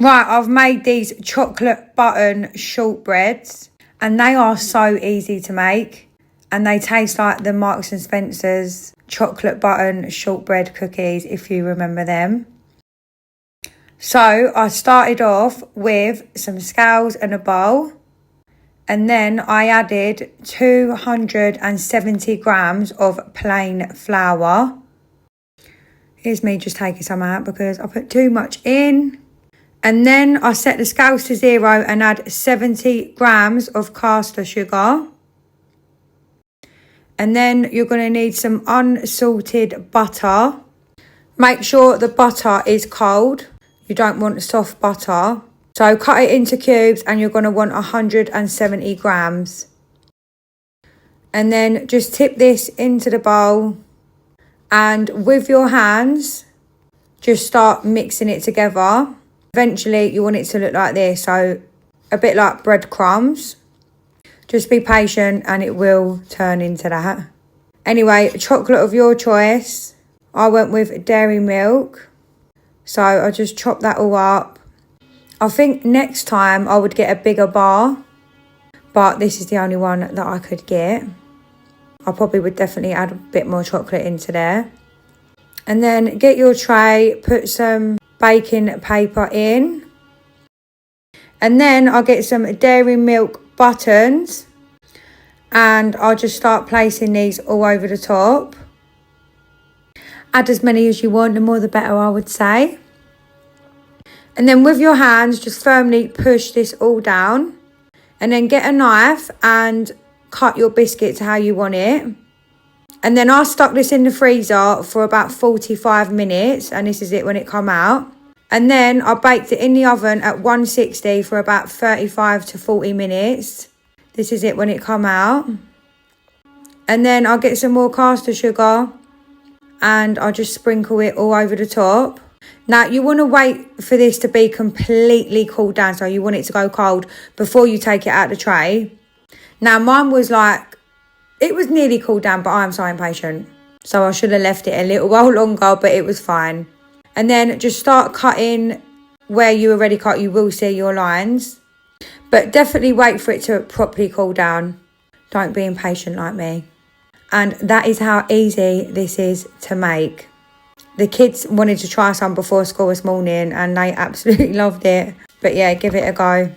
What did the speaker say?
Right, I've made these chocolate button shortbreads and they are so easy to make and they taste like the Marks and Spencer's chocolate button shortbread cookies, if you remember them. So I started off with some scales and a bowl, and then I added 270 grams of plain flour. Here's me just taking some out because I put too much in. And then I set the scales to 0 and add 70 grams of caster sugar. And then you're going to need some unsalted butter. Make sure the butter is cold. You don't want soft butter. So cut it into cubes and you're going to want 170 grams. And then just tip this into the bowl. And with your hands, just start mixing it together. Eventually, you want it to look like this, so a bit like breadcrumbs. Just be patient and it will turn into that. Anyway, chocolate of your choice. I went with dairy milk. So I just chopped that all up. I think next time I would get a bigger bar, but this is the only one that I could get. I probably would definitely add a bit more chocolate into there. And then get your tray, put some baking paper in. And then I'll get some dairy milk buttons. And I'll just start placing these all over the top. Add as many as you want, the more the better, I would say. And then with your hands, just firmly push this all down. And then get a knife and cut your biscuit to how you want it. And then I stuck this in the freezer for about 45 minutes. And this is it when it come out. And then I baked it in the oven at 160 for about 35 to 40 minutes. This is it when it come out. And then I'll get some more caster sugar. And I'll just sprinkle it all over the top. Now, you want to wait for this to be completely cooled down. So you want it to go cold before you take it out of the tray. Now, mine was like, it was nearly cooled down, but I'm so impatient. So I should have left it a little while longer, but it was fine. And then just start cutting where you already cut. You will see your lines. But definitely wait for it to properly cool down. Don't be impatient like me. And that is how easy this is to make. The kids wanted to try some before school this morning and they absolutely loved it. But yeah, give it a go.